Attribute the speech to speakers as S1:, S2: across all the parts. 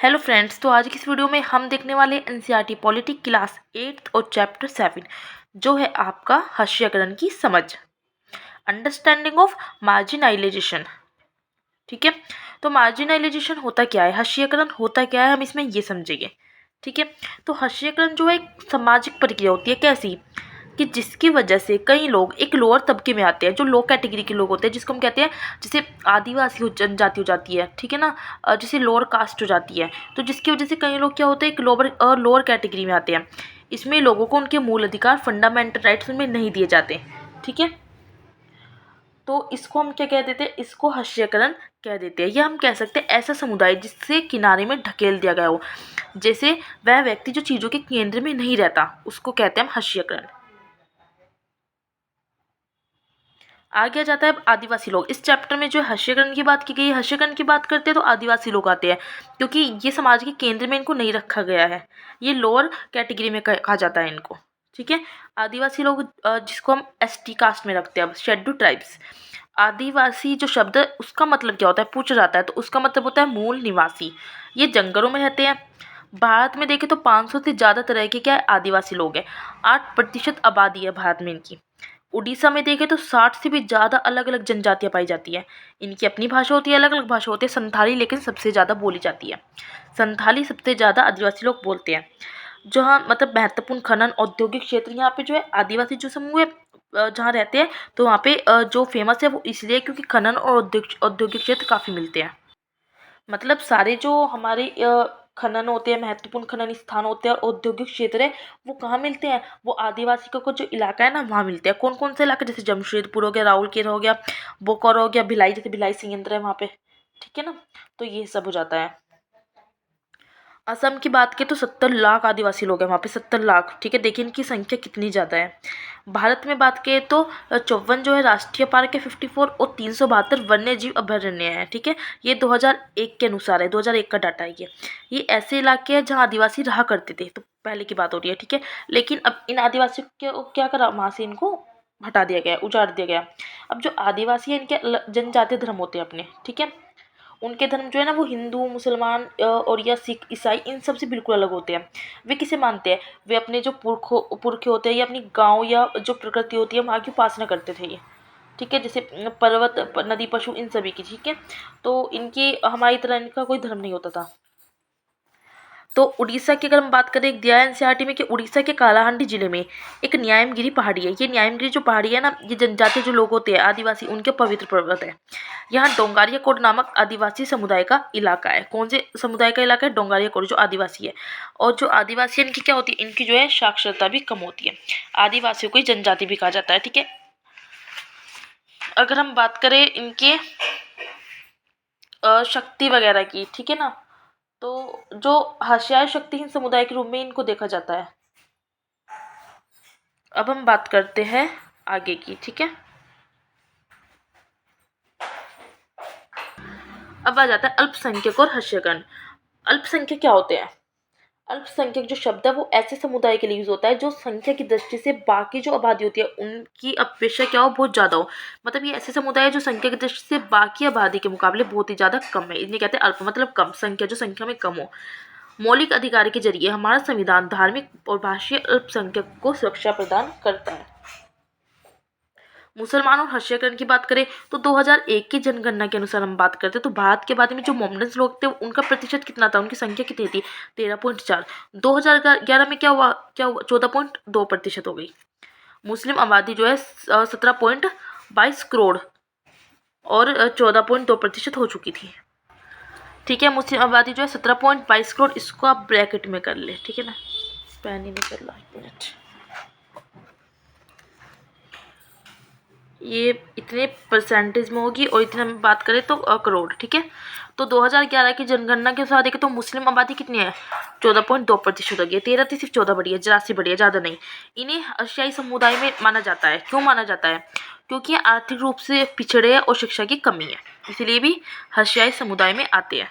S1: Hello friends, तो आज की इस वीडियो में हम देखने वाले एनसीईआरटी पॉलिटी क्लास 8 और चैप्टर 7 जो है आपका हास्यकरण की समझ, अंडरस्टैंडिंग ऑफ मार्जिनाइजेशन। ठीक है, तो मार्जिनाइजेशन होता क्या है, हास्यकरण होता क्या है, हम इसमें ये समझेंगे। ठीक है, तो हास्यकरण जो है एक सामाजिक प्रक्रिया होती है। कैसी कि जिसकी वजह से कई लोग एक लोअर तबके में आते हैं, जो लो कैटेगरी के लोग होते हैं, जिसको हम कहते हैं, जैसे आदिवासी जनजाति हो जाती है, ठीक है ना, जैसे लोअर कास्ट हो जाती है, तो जिसकी वजह से कई लोग क्या होते हैं, एक लोअर कैटेगरी में आते हैं। इसमें लोगों को उनके मूल अधिकार, फंडामेंटल राइट्स उनमें नहीं दिए जाते। ठीक है, तो इसको हम क्या कह देते हैं, इसको हास्यकरण कह देते हैं। या हम कह सकते हैं ऐसा समुदाय जिससे किनारे में ढकेल दिया गया हो, जैसे वह व्यक्ति जो चीज़ों के केंद्र में नहीं रहता, उसको कहते हैं हम हास्यकरण। आगे आ जाता है अब आदिवासी लोग। इस चैप्टर में जो हास्यकरण की बात की गई है, हास्यकरण की बात करते हैं तो आदिवासी लोग आते हैं, क्योंकि ये समाज के केंद्र में इनको नहीं रखा गया है, ये लोअर कैटेगरी में कहा जाता है इनको। ठीक है, आदिवासी लोग जिसको हम एसटी कास्ट में रखते हैं, अब शेड्यूल्ड ट्राइब्स। आदिवासी जो शब्द है उसका मतलब क्या होता है पूछा जाता है, तो उसका मतलब होता है मूल निवासी। ये जंगलों में रहते हैं। भारत में देखें तो 500 से ज़्यादा तरह के क्या है आदिवासी लोग हैं। 8% आबादी है भारत में इनकी। उड़ीसा में देखें तो 60 से भी ज़्यादा अलग अलग जनजातियाँ पाई जाती हैं। इनकी अपनी भाषा होती है, अलग अलग भाषा होती है। संथाली लेकिन सबसे ज़्यादा बोली जाती है। संथाली सबसे ज़्यादा आदिवासी लोग बोलते हैं। जहाँ मतलब महत्वपूर्ण खनन औद्योगिक क्षेत्र, यहाँ पे जो है आदिवासी जो समूह है जहाँ रहते हैं, तो वहाँ पे जो फेमस है वो इसलिए क्योंकि खनन और औद्योगिक क्षेत्र काफ़ी मिलते हैं। मतलब सारे जो हमारे खनन होते हैं, महत्वपूर्ण खनन स्थान होते हैं, औद्योगिक क्षेत्र है, वो कहाँ मिलते हैं, वो आदिवासी का जो इलाका है ना वहाँ मिलते हैं। कौन कौन से इलाके, जैसे जमशेदपुर हो गया, राउरकेला हो गया, बोकारो हो गया, भिलाई, जैसे भिलाई संयंत्र है वहाँ पे। ठीक है ना, तो ये सब हो जाता है। असम की बात की तो 70 लाख आदिवासी लोग हैं वहाँ पे, 70 लाख। ठीक है, देखिए इनकी संख्या कितनी ज़्यादा है। भारत में बात करें तो 54 जो है राष्ट्रीय पार्क है, 54, और 372 वन्य जीव अभयारण्य है। ठीक है, ये 2001 के अनुसार है, 2001 का डाटा है ये ऐसे इलाके हैं जहाँ आदिवासी रहा करते थे, तो पहले की बात हो रही है। ठीक है, लेकिन अब इन आदिवासियों को क्या करा, वहाँ से इनको हटा दिया गया, उजाड़ दिया गया। अब जो आदिवासी है इनके जनजातीय धर्म होते हैं अपने। ठीक है, उनके धर्म जो है ना वो हिंदू, मुसलमान और या सिख, ईसाई, इन सब से बिल्कुल अलग होते हैं। वे किसे मानते हैं, वे अपने जो पुरखे होते हैं या अपनी गांव या जो प्रकृति होती है वहाँ की उपासना करते थे ये। ठीक है, जैसे पर्वत, नदी, पशु, इन सभी की। ठीक है, तो इनकी हमारी तरह इनका कोई धर्म नहीं होता था। तो उड़ीसा की अगर हम बात करें, एक दिया है एनसीईआरटी में कि उड़ीसा के कालाहांडी जिले में एक न्यायमगिरी पहाड़ी है। ये न्यायमगिरी जो पहाड़ी है ना, ये जनजातीय जो लोग होते हैं आदिवासी, उनके पवित्र पर्वत है। यहाँ डोंगारिया कोड नामक आदिवासी समुदाय का इलाका है। कौन से समुदाय का इलाका है, डोंगारिया कोड, जो आदिवासी है। और जो आदिवासी है इनकी क्या होती है, इनकी जो है साक्षरता भी कम होती है। आदिवासियों को ही जनजाति भी कहा जाता है। ठीक है, अगर हम बात करें इनके शक्ति वगैरह की, ठीक है ना, तो जो हाशियाई शक्तिहीन समुदाय के रूप में इनको देखा जाता है। अब हम बात करते हैं आगे की। ठीक है, अब आ जाता है अल्पसंख्यक और हास्यकरण। अल्पसंख्यक क्या होते हैं, अल्पसंख्यक जो शब्द है वो ऐसे समुदाय के लिए यूज होता है जो संख्या की दृष्टि से बाकी जो आबादी होती है उनकी अपेक्षा क्या हो, बहुत ज़्यादा हो। मतलब ये ऐसे समुदाय है जो संख्या की दृष्टि से बाकी आबादी के मुकाबले बहुत ही ज़्यादा कम है, इन्हें कहते हैं अल्प, मतलब कम संख्या, जो संख्या में कम हो। मौलिक अधिकार के जरिए हमारा संविधान धार्मिक और भाषीय अल्पसंख्यक को सुरक्षा प्रदान करता है। मुसलमान और हास्यकरण की बात करें तो 2001 की जनगणना के अनुसार हम बात करते हैं तो भारत के बाद में जो मोमडन लोग थे उनका प्रतिशत कितना था, उनकी संख्या कितनी थी, 13.4। 2011 में क्या हुआ, 14.2% हो गई। मुस्लिम आबादी जो है 17.22 करोड़ और 14.2% हो चुकी थी। ठीक है, मुस्लिम आबादी जो है 17.22 करोड़, इसको आप ब्रैकेट में कर ले। ठीक है ना, पेन ही नहीं कर रहा, एक मिनट। ये इतने परसेंटेज में होगी और इतने हम बात करें तो करोड़। ठीक है, तो 2011 की जनगणना के अनुसार देखें तो मुस्लिम आबादी कितनी है, 14.2% होगी। 13 थी, सिर्फ 14 बढ़ी है, जरा सी बढ़ी है, ज़्यादा नहीं। इन्हें एशियाई समुदाय में माना जाता है। क्यों माना जाता है, क्योंकि आर्थिक रूप से पिछड़े हैं और शिक्षा की कमी है, इसलिए भी एशियाई समुदाय में आते हैं।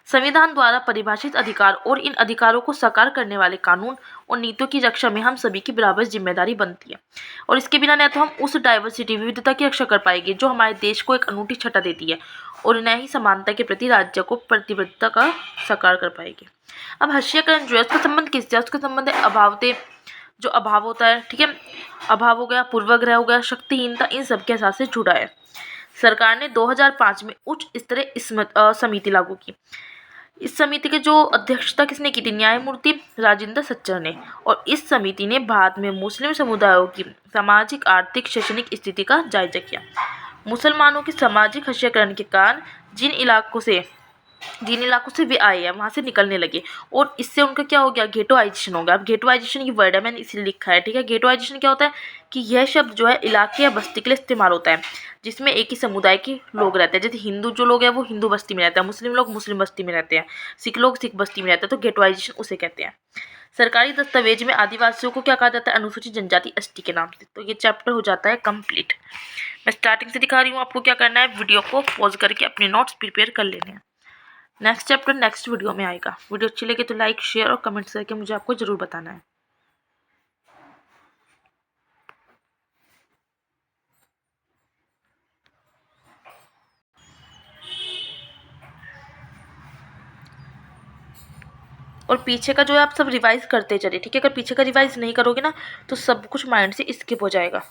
S1: संविधान द्वारा परिभाषित अधिकार और इन अधिकारों को साकार करने वाले कानून और नीतियों की रक्षा में हम सभी की बराबर जिम्मेदारी बनती है। और इसके बिना न तो हम उस डाइवर्सिटी, विविधता की रक्षा कर पाएंगे जो हमारे देश को एक अनूठी छटा देती है, और न ही समानता के प्रति राज्य को प्रतिबद्धता का साकार कर पाएगी। अब हर्षीयकरण जो है उसका संबंध किससे है? उसका संबंध है अभावते, जो अभाव होता है, ठीक है, अभाव हो गया, पूर्वाग्रह हो गया, शक्तिहीनता, इन सब के साथ से जुड़ा है। सरकार ने 2005 में उच्च स्तरीय समिति लागू की। इस समिति के जो अध्यक्षता किसने की थी? न्यायमूर्ति राजेंद्र सच्चर ने। और इस समिति ने भारत में मुस्लिम समुदायों की सामाजिक, आर्थिक, शैक्षणिक स्थिति का जायजा किया। मुसलमानों के सामाजिक हर्षीकरण के कारण जिन इलाकों से वे आए हैं वहाँ से निकलने लगे, और इससे उनका क्या हो गया? गेटोइजेशन हो गया। अब गेटोइजेशन की वर्ड है, मैंने इसलिए लिखा है, ठीक है। गेटोइजेशन क्या होता है कि यह शब्द जो है इलाके या बस्ती के लिए इस्तेमाल होता है जिसमें एक ही समुदाय के लोग रहते हैं। जैसे हिंदू जो लोग हैं वो हिंदू बस्ती में रहते हैं, मुस्लिम लोग मुस्लिम बस्ती में रहते हैं, सिख लोग सिख बस्ती में रहते हैं, तो गेटोइजेशन उसे कहते हैं। सरकारी दस्तावेज में आदिवासियों को क्या कहा जाता है? अनुसूचित जनजाति एसटी के नाम से। तो ये चैप्टर हो जाता है कंप्लीट। मैं स्टार्टिंग से दिखा रही हूँ, आपको क्या करना है, वीडियो को पॉज करके अपने नोट्स प्रिपेयर कर लेने हैं। नेक्स्ट चैप्टर नेक्स्ट वीडियो में आएगा। वीडियो अच्छी लगे तो लाइक, शेयर और कमेंट्स करके मुझे आपको ज़रूर बताना है। और पीछे का जो है आप सब रिवाइज करते चलिए, ठीक है। अगर पीछे का रिवाइज नहीं करोगे ना तो सब कुछ माइंड से स्किप हो जाएगा।